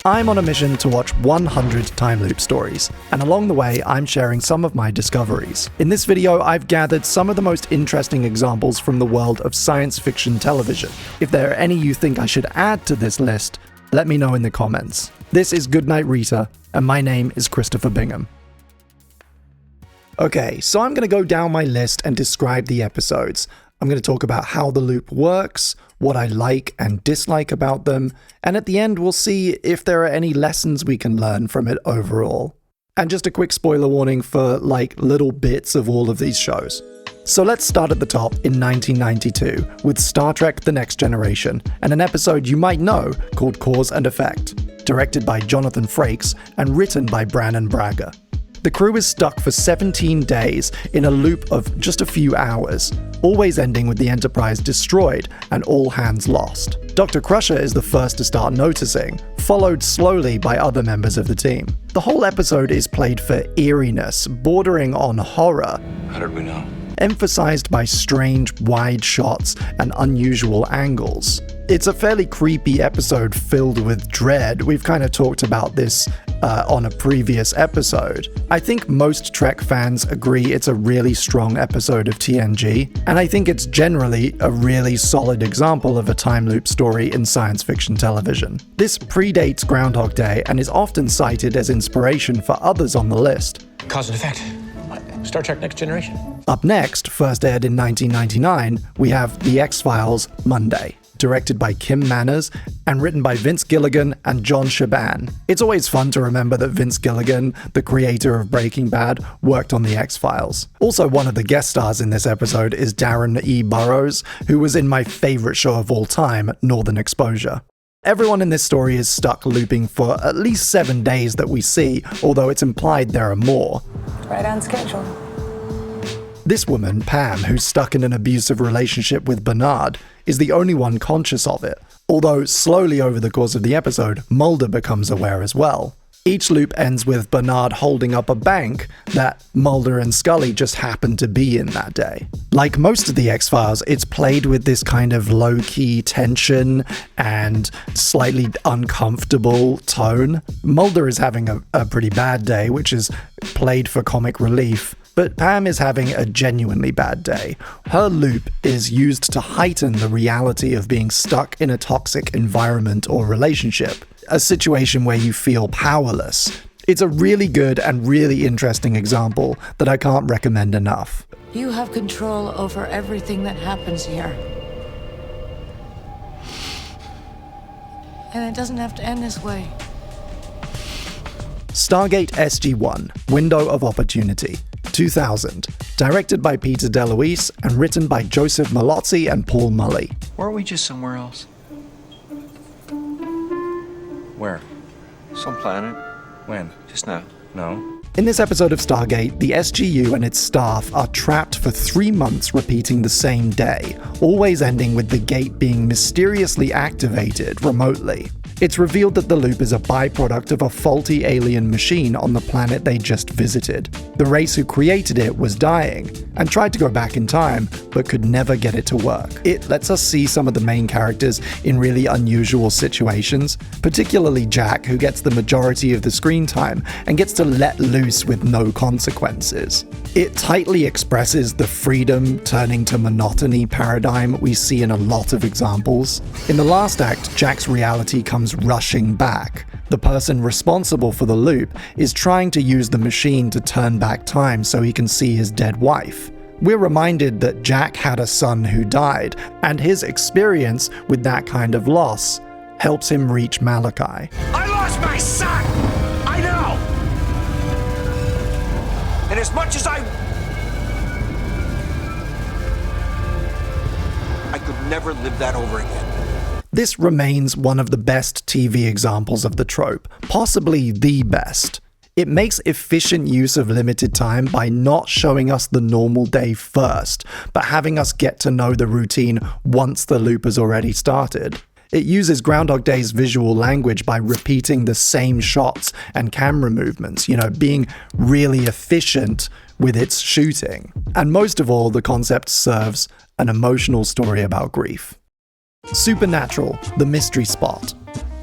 I'm on a mission to watch 100 time loop stories, and along the way, I'm sharing some of my discoveries. In this video, I've gathered some of the most interesting examples from the world of science fiction television. If there are any you think I should add to this list, let me know in the comments. This is Goodnight Rita, and my name is Christopher Bingham. Okay, so I'm going to go down my list and describe the episodes. I'm going to talk about how the loop works, what I like and dislike about them, and at the end we'll see if there are any lessons we can learn from it overall. And just a quick spoiler warning for little bits of all of these shows. So let's start at the top in 1992 with Star Trek The Next Generation, and an episode you might know called Cause and Effect, directed by Jonathan Frakes and written by Brannon Braga. The crew is stuck for 17 days in a loop of just a few hours, always ending with the Enterprise destroyed and all hands lost. Dr. Crusher is the first to start noticing, followed slowly by other members of the team. The whole episode is played for eeriness, bordering on horror. How did we know? Emphasized by strange, wide shots and unusual angles. It's a fairly creepy episode filled with dread. We've kind of talked about this on a previous episode. I think most Trek fans agree it's a really strong episode of TNG, and I think it's generally a really solid example of a time loop story in science fiction television. This predates Groundhog Day and is often cited as inspiration for others on the list. Cause and effect. Star Trek Next Generation. Up next, first aired in 1999, we have The X-Files Monday, directed by Kim Manners and written by Vince Gilligan and John Shaban. It's always fun to remember that Vince Gilligan, the creator of Breaking Bad, worked on The X-Files. Also, one of the guest stars in this episode is Darren E. Burroughs, who was in my favorite show of all time, Northern Exposure. Everyone in this story is stuck looping for at least 7 days that we see, although it's implied there are more. Right on schedule. This woman, Pam, who's stuck in an abusive relationship with Bernard, is the only one conscious of it, although slowly over the course of the episode, Mulder becomes aware as well. Each loop ends with Bernard holding up a bank that Mulder and Scully just happened to be in that day. Like most of the X-Files, it's played with this kind of low-key tension and slightly uncomfortable tone. Mulder is having a pretty bad day, which is played for comic relief. But Pam is having a genuinely bad day. Her loop is used to heighten the reality of being stuck in a toxic environment or relationship, a situation where you feel powerless. It's a really good and really interesting example that I can't recommend enough. You have control over everything that happens here. And it doesn't have to end this way. Stargate SG-1, Window of Opportunity, 2000, directed by Peter DeLuise and written by Joseph Malozzi and Paul Mully. Weren't we just somewhere else? Where? Some planet. When? Just now. No. In this episode of Stargate, the SGU and its staff are trapped for 3 months repeating the same day, always ending with the gate being mysteriously activated remotely. It's revealed that the loop is a byproduct of a faulty alien machine on the planet they just visited. The race who created it was dying, and tried to go back in time, but could never get it to work. It lets us see some of the main characters in really unusual situations, particularly Jack, who gets the majority of the screen time and gets to let loose with no consequences. It tightly expresses the freedom turning to monotony paradigm we see in a lot of examples. In the last act, Jack's reality comes rushing back. The person responsible for the loop is trying to use the machine to turn back time so he can see his dead wife. We're reminded that Jack had a son who died, and his experience with that kind of loss helps him reach Malachi. I lost my son! I know! And as much as I could never live that over again. This remains one of the best TV examples of the trope, possibly the best. It makes efficient use of limited time by not showing us the normal day first, but having us get to know the routine once the loop has already started. It uses Groundhog Day's visual language by repeating the same shots and camera movements, being really efficient with its shooting. And most of all, the concept serves an emotional story about grief. Supernatural, The Mystery Spot.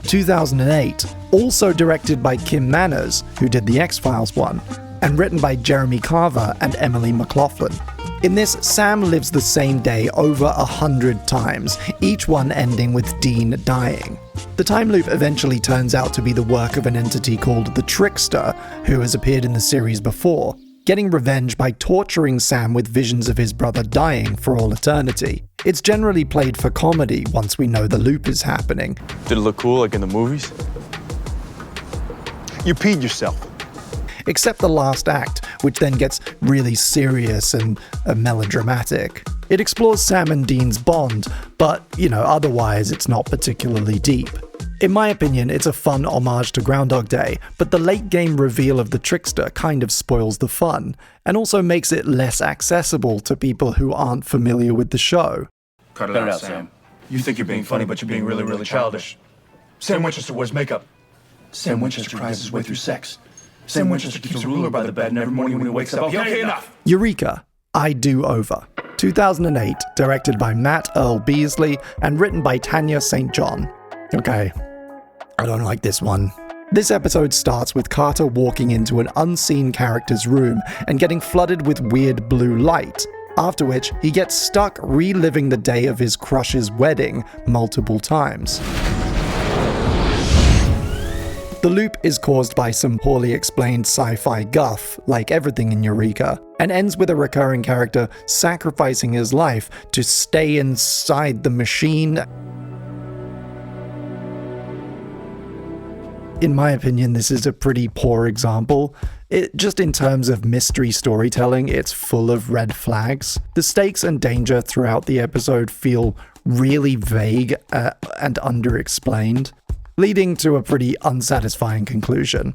2008, also directed by Kim Manners, who did the X-Files one, and written by Jeremy Carver and Emily McLaughlin. In this, Sam lives the same day over 100 times, each one ending with Dean dying. The time loop eventually turns out to be the work of an entity called the Trickster, who has appeared in the series before, getting revenge by torturing Sam with visions of his brother dying for all eternity. It's generally played for comedy once we know the loop is happening. Did it look cool like in the movies? You peed yourself. Except the last act, which then gets really serious and melodramatic. It explores Sam and Dean's bond, but, otherwise it's not particularly deep. In my opinion, it's a fun homage to Groundhog Day, but the late game reveal of the Trickster kind of spoils the fun, and also makes it less accessible to people who aren't familiar with the show. Cut it out, Sam. You think you're being funny, but you're being really, really childish. Sam Winchester wears makeup. Sam Winchester cries his way through sex. Sam Winchester keeps a ruler by the bed, and every morning when he wakes up, okay, enough! Eureka, I Do Over. 2008, directed by Matt Earl Beasley, and written by Tanya St. John. Okay, I don't like this one. This episode starts with Carter walking into an unseen character's room and getting flooded with weird blue light, after which he gets stuck reliving the day of his crush's wedding multiple times. The loop is caused by some poorly explained sci-fi guff, like everything in Eureka, and ends with a recurring character sacrificing his life to stay inside the machine. In my opinion, this is a pretty poor example. Just in terms of mystery storytelling, it's full of red flags. The stakes and danger throughout the episode feel really vague and underexplained, leading to a pretty unsatisfying conclusion.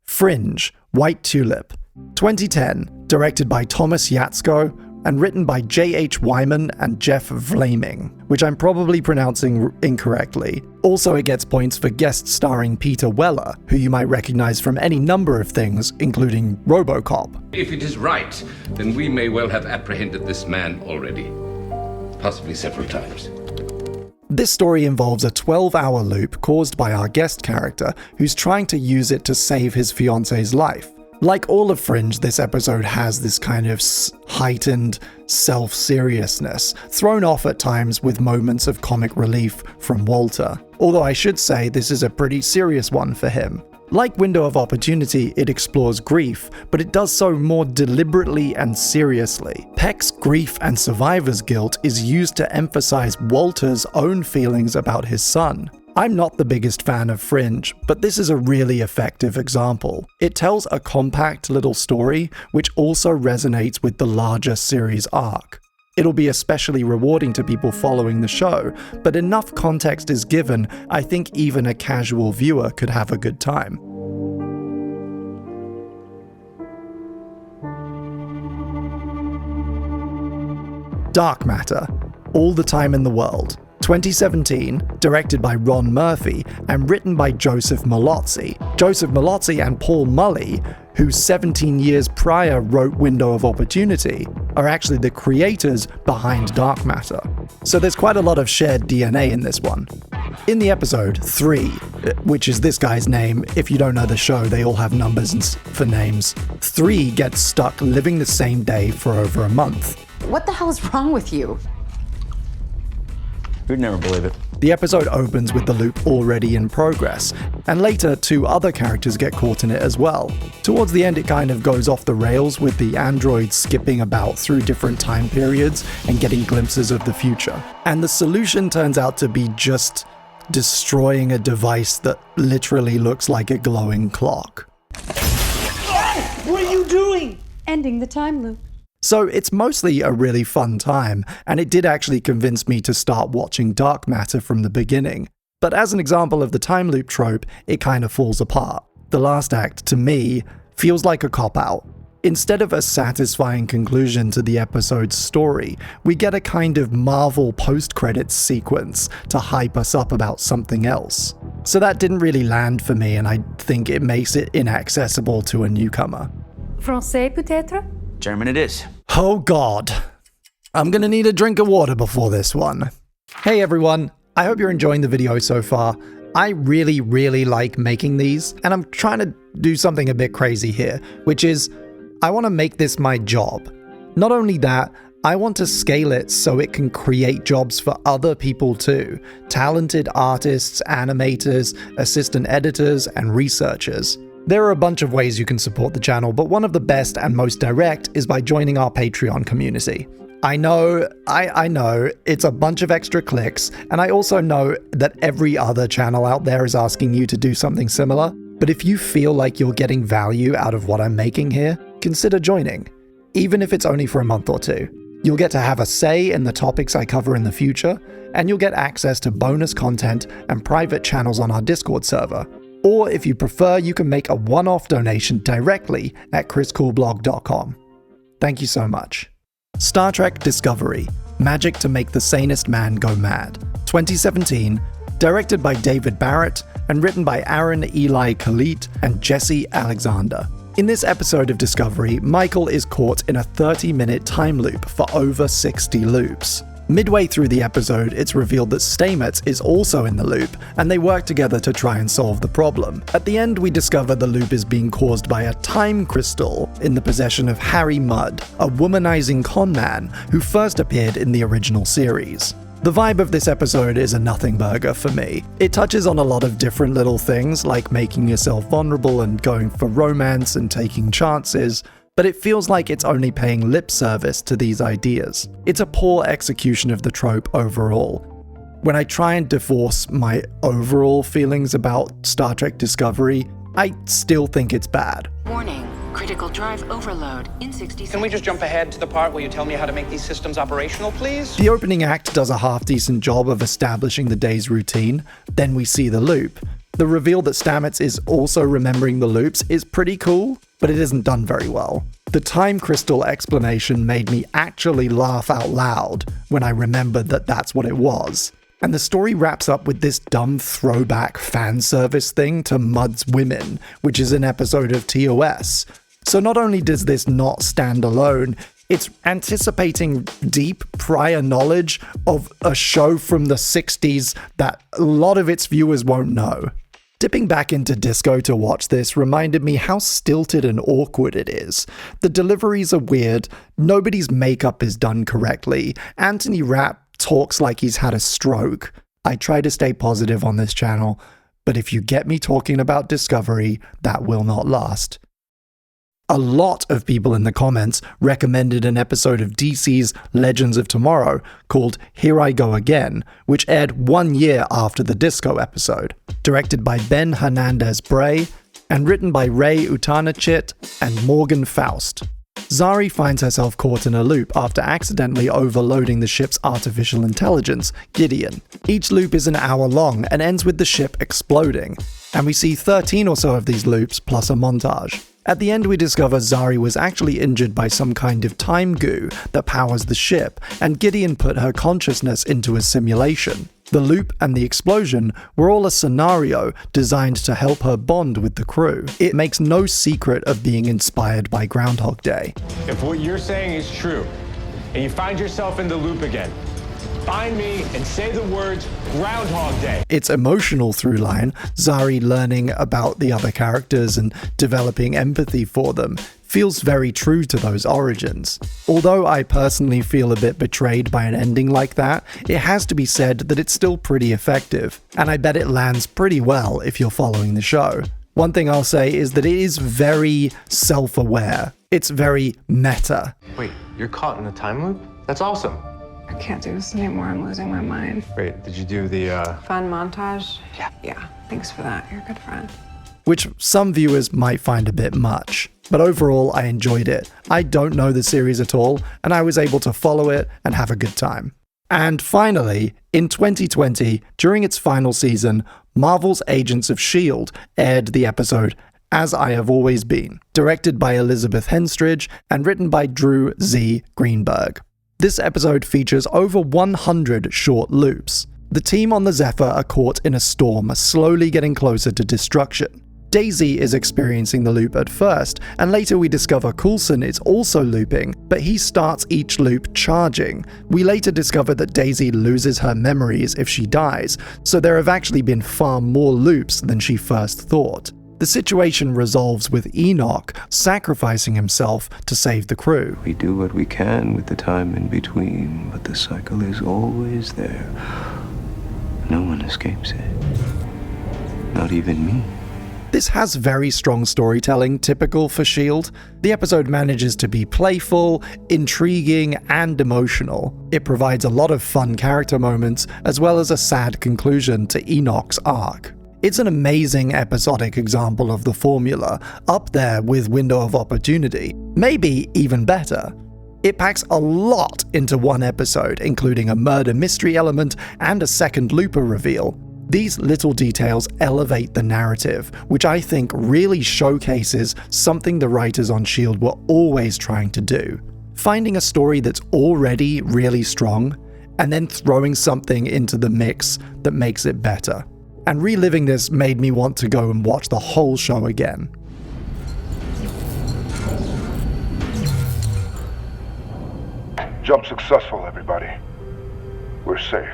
Fringe, White Tulip. 2010, directed by Thomas Yatsko, and written by J.H. Wyman and Jeff Vlaming, which I'm probably pronouncing incorrectly. Also, it gets points for guest starring Peter Weller, who you might recognize from any number of things, including RoboCop. If it is right, then we may well have apprehended this man already. Possibly several times. This story involves a 12-hour loop caused by our guest character, who's trying to use it to save his fiance's life. Like all of Fringe, this episode has this kind of heightened self-seriousness, thrown off at times with moments of comic relief from Walter. Although I should say this is a pretty serious one for him. Like Window of Opportunity, it explores grief, but it does so more deliberately and seriously. Peck's grief and survivor's guilt is used to emphasize Walter's own feelings about his son. I'm not the biggest fan of Fringe, but this is a really effective example. It tells a compact little story, which also resonates with the larger series arc. It'll be especially rewarding to people following the show, but enough context is given, I think even a casual viewer could have a good time. Dark Matter, All the Time in the World. 2017, directed by Ron Murphy and written by Joseph Malozzi. Joseph Malozzi and Paul Mully, who 17 years prior wrote Window of Opportunity, are actually the creators behind Dark Matter. So there's quite a lot of shared DNA in this one. In the episode 3, which is this guy's name, if you don't know the show, they all have numbers for names, 3 gets stuck living the same day for over a month. What the hell is wrong with you? You'd never believe it. The episode opens with the loop already in progress, and later 2 other characters get caught in it as well. Towards the end it kind of goes off the rails with the android skipping about through different time periods and getting glimpses of the future. And the solution turns out to be just destroying a device that literally looks like a glowing clock. What are you doing? Ending the time loop. So it's mostly a really fun time, and it did actually convince me to start watching Dark Matter from the beginning. But as an example of the time loop trope, it kind of falls apart. The last act, to me, feels like a cop-out. Instead of a satisfying conclusion to the episode's story, we get a kind of Marvel post-credits sequence to hype us up about something else. So that didn't really land for me, and I think it makes it inaccessible to a newcomer. Français, peut-être? German it is. Oh god. I'm gonna need a drink of water before this one. Hey everyone, I hope you're enjoying the video so far. I really, really like making these, and I'm trying to do something a bit crazy here, which is I want to make this my job. Not only that, I want to scale it so it can create jobs for other people too. Talented artists, animators, assistant editors, and researchers. There are a bunch of ways you can support the channel, but one of the best and most direct is by joining our Patreon community. I know, it's a bunch of extra clicks, and I also know that every other channel out there is asking you to do something similar, but if you feel like you're getting value out of what I'm making here, consider joining. Even if it's only for a month or two. You'll get to have a say in the topics I cover in the future, and you'll get access to bonus content and private channels on our Discord server. Or if you prefer, you can make a one-off donation directly at chriscoolblog.com. Thank you so much. Star Trek Discovery, Magic to Make the Sanest Man Go Mad, 2017, directed by David Barrett and written by Aaron Eli Khalid and Jesse Alexander. In this episode of Discovery, Michael is caught in a 30-minute time loop for over 60 loops. Midway through the episode, it's revealed that Stamets is also in the loop, and they work together to try and solve the problem. At the end, we discover the loop is being caused by a time crystal in the possession of Harry Mudd, a womanizing con man who first appeared in the original series. The vibe of this episode is a nothing burger for me. It touches on a lot of different little things, like making yourself vulnerable and going for romance and taking chances, but it feels like it's only paying lip service to these ideas. It's a poor execution of the trope overall. When I try and divorce my overall feelings about Star Trek Discovery, I still think it's bad. Warning, critical drive overload in 60 seconds. Can we just jump ahead to the part where you tell me how to make these systems operational, please? The opening act does a half-decent job of establishing the day's routine, then we see the loop. The reveal that Stamets is also remembering the loops is pretty cool, but it isn't done very well. The time crystal explanation made me actually laugh out loud when I remembered that that's what it was. And the story wraps up with this dumb throwback fan service thing to Mudd's Women, which is an episode of TOS. So not only does this not stand alone, it's anticipating deep prior knowledge of a show from the 60s that a lot of its viewers won't know. Dipping back into disco to watch this reminded me how stilted and awkward it is. The deliveries are weird, nobody's makeup is done correctly, Anthony Rapp talks like he's had a stroke. I try to stay positive on this channel, but if you get me talking about Discovery, that will not last. A lot of people in the comments recommended an episode of DC's Legends of Tomorrow called Here I Go Again, which aired 1 year after the Disco episode. Directed by Ben Hernandez-Bray and written by Ray Utanachit and Morgan Faust. Zari finds herself caught in a loop after accidentally overloading the ship's artificial intelligence, Gideon. Each loop is an hour long and ends with the ship exploding, and we see 13 or so of these loops plus a montage. At the end, we discover Zari was actually injured by some kind of time goo that powers the ship, and Gideon put her consciousness into a simulation. The loop and the explosion were all a scenario designed to help her bond with the crew. It makes no secret of being inspired by Groundhog Day. If what you're saying is true, and you find yourself in the loop again, find me and say the words Groundhog Day. Its emotional through line, Zari learning about the other characters and developing empathy for them, feels very true to those origins. Although I personally feel a bit betrayed by an ending like that, it has to be said that it's still pretty effective, and I bet it lands pretty well if you're following the show. One thing I'll say is that it is very self-aware. It's very meta. Wait, you're caught in a time loop? That's awesome. I can't do this anymore. I'm losing my mind. Wait, did you do the, Fun montage? Yeah. Thanks for that. You're a good friend. Which some viewers might find a bit much. But overall, I enjoyed it. I don't know the series at all, and I was able to follow it and have a good time. And finally, in 2020, during its final season, Marvel's Agents of S.H.I.E.L.D. aired the episode As I Have Always Been, directed by Elizabeth Henstridge and written by Drew Z. Greenberg. This episode features over 100 short loops. The team on the Zephyr are caught in a storm, slowly getting closer to destruction. Daisy is experiencing the loop at first, and later we discover Coulson is also looping, but he starts each loop charging. We later discover that Daisy loses her memories if she dies, so there have actually been far more loops than she first thought. The situation resolves with Enoch sacrificing himself to save the crew. We do what we can with the time in between, but the cycle is always there. No one escapes it. Not even me. This has very strong storytelling, typical for S.H.I.E.L.D. The episode manages to be playful, intriguing, and emotional. It provides a lot of fun character moments, as well as a sad conclusion to Enoch's arc. It's an amazing episodic example of the formula, up there with Window of Opportunity, maybe even better. It packs a lot into one episode, including a murder mystery element and a second looper reveal. These little details elevate the narrative, which I think really showcases something the writers on S.H.I.E.L.D. were always trying to do. Finding a story that's already really strong, and then throwing something into the mix that makes it better. And reliving this made me want to go and watch the whole show again. Jump successful, everybody. We're safe.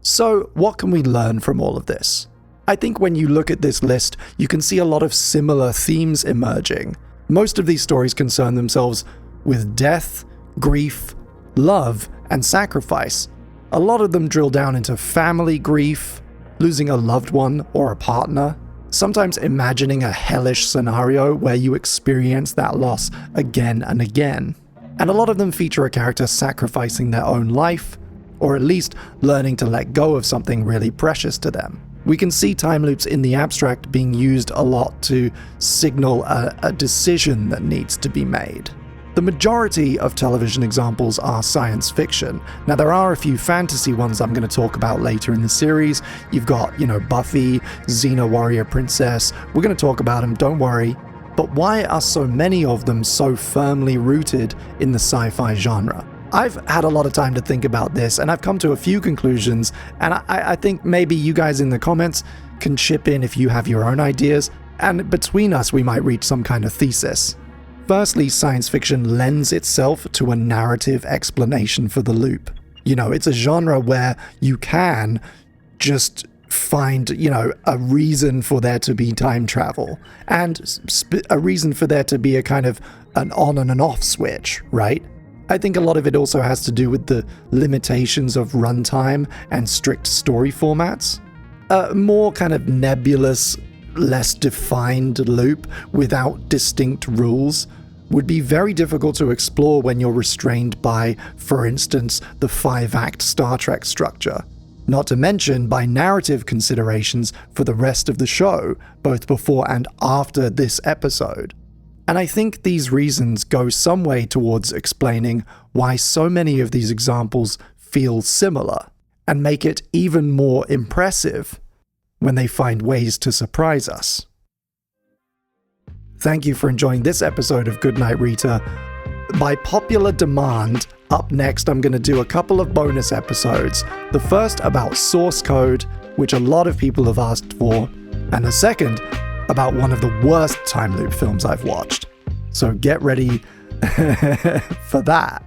So, what can we learn from all of this? I think when you look at this list, you can see a lot of similar themes emerging. Most of these stories concern themselves with death, grief, love, and sacrifice. A lot of them drill down into family grief, losing a loved one or a partner, sometimes imagining a hellish scenario where you experience that loss again and again. And a lot of them feature a character sacrificing their own life, or at least learning to let go of something really precious to them. We can see time loops in the abstract being used a lot to signal a decision that needs to be made. The majority of television examples are science fiction. Now, there are a few fantasy ones I'm going to talk about later in the series. You've got, Buffy, Xena Warrior Princess. We're going to talk about them, don't worry. But why are so many of them so firmly rooted in the sci-fi genre? I've had a lot of time to think about this, and I've come to a few conclusions, and I think maybe you guys in the comments can chip in if you have your own ideas, and between us we might reach some kind of thesis. Firstly, science fiction lends itself to a narrative explanation for the loop. It's a genre where you can just find, a reason for there to be time travel, and a reason for there to be a kind of an on and an off switch, right? I think a lot of it also has to do with the limitations of runtime and strict story formats. A more kind of nebulous, less defined loop without distinct rules would be very difficult to explore when you're restrained by, for instance, the 5-act Star Trek structure. Not to mention by narrative considerations for the rest of the show, both before and after this episode. And I think these reasons go some way towards explaining why so many of these examples feel similar, and make it even more impressive when they find ways to surprise us. Thank you for enjoying this episode of Goodnight Rita. By popular demand, up next I'm going to do a couple of bonus episodes. The first about Source Code, which a lot of people have asked for, and the second about one of the worst time loop films I've watched. So get ready for that.